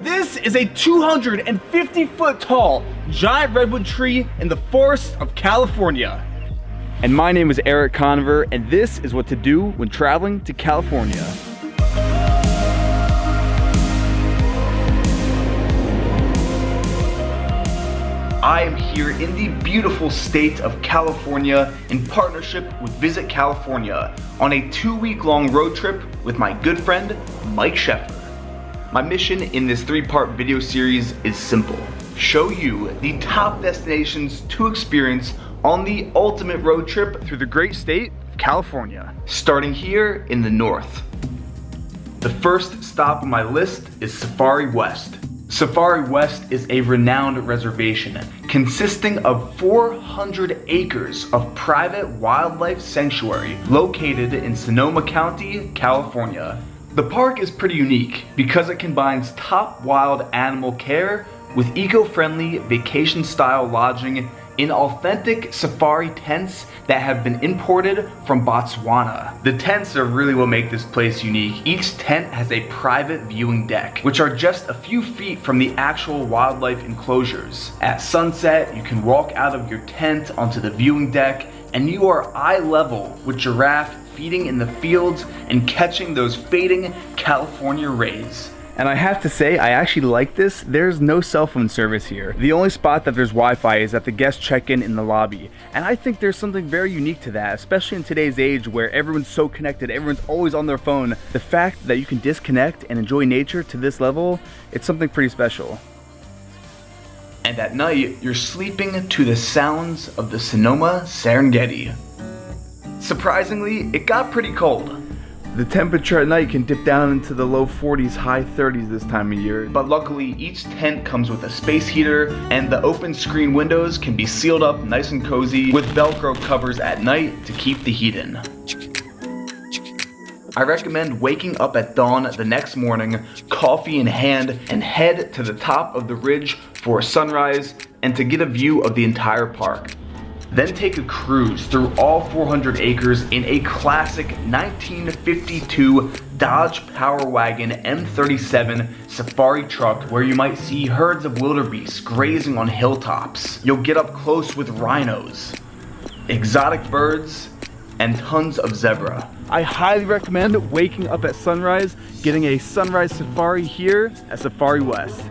This is a 250-foot tall giant redwood tree in the forests of California. And my name is Erik Conover, and this is what to do when traveling to California. I am here in the beautiful state of California in partnership with Visit California on a 2-week-long road trip with my good friend, Mike Sheffer. My mission in this 3-part video series is simple: show you the top destinations to experience on the ultimate road trip through the great state of California. Starting here in the north. The first stop on my list is Safari West. Safari West is a renowned reservation consisting of 400 acres of private wildlife sanctuary located in Sonoma County, California. The park is pretty unique because it combines top wild animal care with eco-friendly vacation-style lodging in authentic safari tents that have been imported from Botswana. The tents are really what make this place unique. Each tent has a private viewing deck, which are just a few feet from the actual wildlife enclosures. At sunset, you can walk out of your tent onto the viewing deck, and you are eye level with giraffe feeding in the fields and catching those fading California rays. And I have to say, I actually like this. There's no cell phone service here. The only spot that there's Wi-Fi is at the guest check-in in the lobby. And I think there's something very unique to that, especially in today's age where everyone's so connected, everyone's always on their phone. The fact that you can disconnect and enjoy nature to this level, it's something pretty special. And at night, you're sleeping to the sounds of the Sonoma Serengeti. Surprisingly, it got pretty cold. The temperature at night can dip down into the low 40s, high 30s this time of year. But luckily, each tent comes with a space heater, and the open screen windows can be sealed up nice and cozy with Velcro covers at night to keep the heat in. I recommend waking up at dawn the next morning, coffee in hand, and head to the top of the ridge for a sunrise and to get a view of the entire park. Then take a cruise through all 400 acres in a classic 1952 Dodge Power Wagon M37 safari truck where you might see herds of wildebeest grazing on hilltops. You'll get up close with rhinos, exotic birds, and tons of zebra. I highly recommend waking up at sunrise, getting a sunrise safari here at Safari West.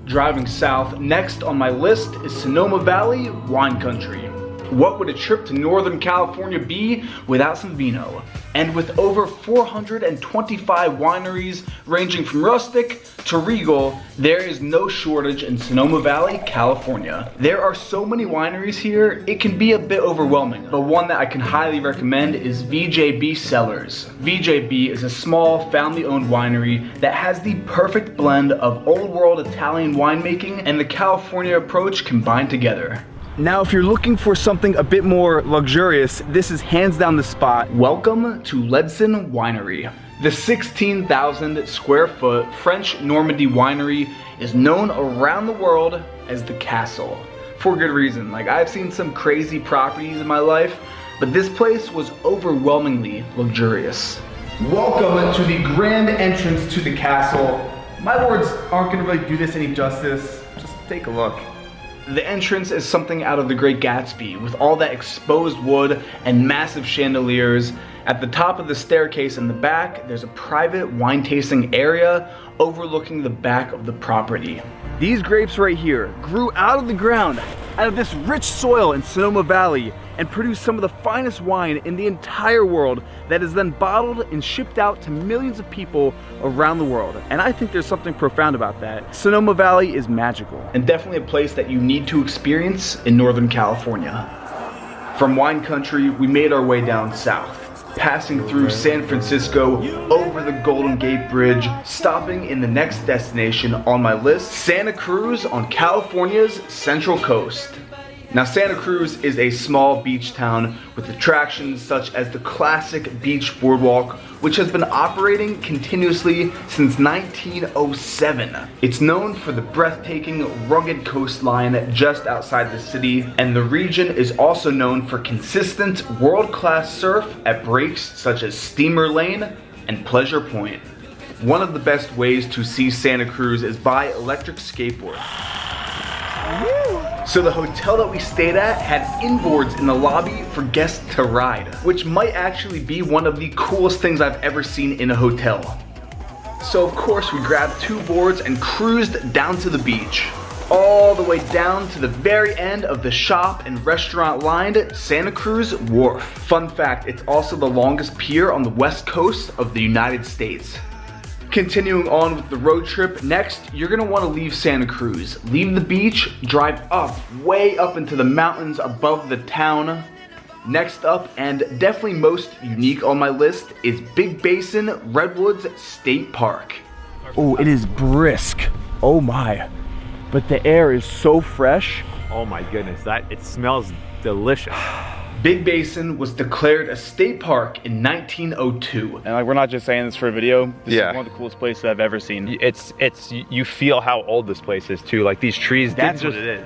Driving south, next on my list is Sonoma Valley Wine Country. What would a trip to Northern California be without some vino? And with over 425 wineries ranging from rustic to regal, there is no shortage in Sonoma Valley, California. There are so many wineries here, it can be a bit overwhelming, but one that I can highly recommend is VJB Cellars. VJB is a small family-owned winery that has the perfect blend of old-world Italian winemaking and the California approach combined together. Now, if you're looking for something a bit more luxurious, this is hands down the spot. Welcome to Ledson Winery. The 16,000 square foot French Normandy winery is known around the world as the Castle. For good reason. Like, I've seen some crazy properties in my life, but this place was overwhelmingly luxurious. Welcome to the grand entrance to the castle. My words aren't gonna really do this any justice. Just take a look. The entrance is something out of The Great Gatsby, with all that exposed wood and massive chandeliers. At the top of the staircase in the back, there's a private wine tasting area overlooking the back of the property. These grapes right here grew out of the ground, out of this rich soil in Sonoma Valley, and produced some of the finest wine in the entire world that is then bottled and shipped out to millions of people around the world. And I think there's something profound about that. Sonoma Valley is magical, and definitely a place that you need to experience in Northern California. From wine country, we made our way down south, passing through San Francisco, over the Golden Gate Bridge, stopping in the next destination on my list, Santa Cruz on California's Central Coast. Now, Santa Cruz is a small beach town with attractions such as the classic beach boardwalk, which has been operating continuously since 1907. It's known for the breathtaking, rugged coastline just outside the city, and the region is also known for consistent, world-class surf at breaks such as Steamer Lane and Pleasure Point. one of the best ways to see Santa Cruz is by electric skateboard. So the hotel that we stayed at had inboards in the lobby for guests to ride, which might actually be one of the coolest things I've ever seen in a hotel. So of course we grabbed 2 boards and cruised down to the beach, all the way down to the very end of the shop and restaurant lined Santa Cruz Wharf. Fun fact, it's also the longest pier on the west coast of the United States. Continuing on with the road trip, next you're gonna want to leave Santa Cruz, leave the beach, drive up, way up into the mountains above the town. Next up, and definitely most unique on my list, is Big Basin Redwoods State Park. Oh, it is brisk. Oh my. But the air is so fresh. Oh my goodness, it smells delicious. Big Basin was declared a state park in 1902. And like, we're not just saying this for a video. This is one of the coolest places I've ever seen. You feel how old this place is too. Like these trees, they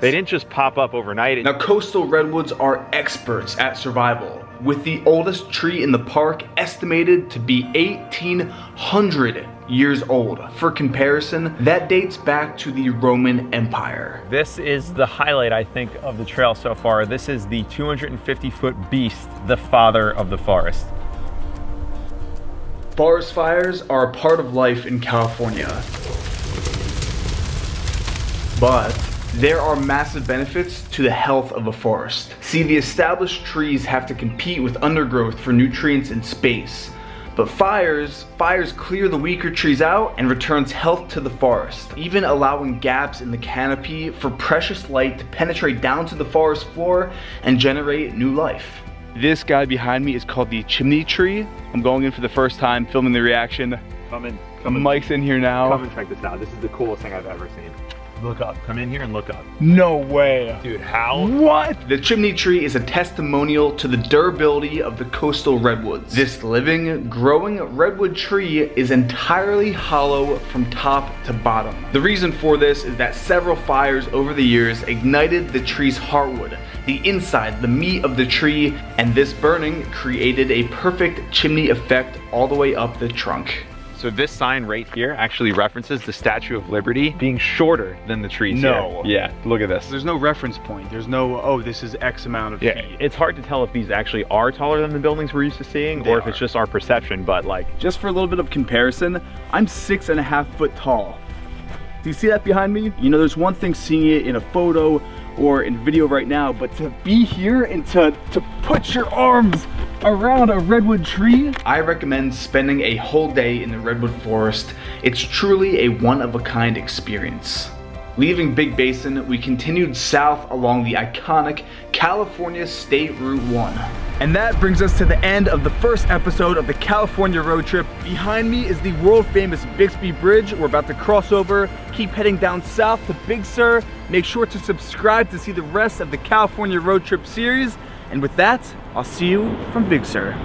didn't just pop up overnight. Now coastal redwoods are experts at survival, with the oldest tree in the park estimated to be 1,800 years old. For comparison, that dates back to the Roman Empire. This is the highlight, I think, of the trail so far. This is the 250-foot beast, the father of the forest. Forest fires are a part of life in California, but there are massive benefits to the health of a forest. See, the established trees have to compete with undergrowth for nutrients and space. But fires clear the weaker trees out and returns health to the forest, even allowing gaps in the canopy for precious light to penetrate down to the forest floor and generate new life. This guy behind me is called the chimney tree. I'm going in for the first time, filming the reaction. Come in. Mike's in here now. Come and check this out. This is the coolest thing I've ever seen. Look up. Come in here and look up. No way. Dude, how? What? The chimney tree is a testimonial to the durability of the coastal redwoods. This living, growing redwood tree is entirely hollow from top to bottom. The reason for this is that several fires over the years ignited the tree's heartwood, the inside, the meat of the tree, and this burning created a perfect chimney effect all the way up the trunk. So this sign right here actually references the Statue of Liberty being shorter than the trees here. Yeah, look at this. There's no reference point. There's no, oh, this is X amount of feet. It's hard to tell if these actually are taller than the buildings we're used to seeing, or if it's just our perception, but like... Just for a little bit of comparison, I'm 6.5 foot tall. Do you see that behind me? You know, there's one thing seeing it in a photo or in video right now, but to be here and to put your arms around a redwood tree. I recommend spending a whole day in the redwood forest. It's truly a one-of-a-kind experience. Leaving Big Basin, we continued south along the iconic California State Route 1. And that brings us to the end of the first episode of the California road trip. Behind me is the world famous Bixby Bridge. We're about to cross over, keep heading down south to Big Sur. Make sure to subscribe to see the rest of the California road trip series. And with that, I'll see you from Big Sur.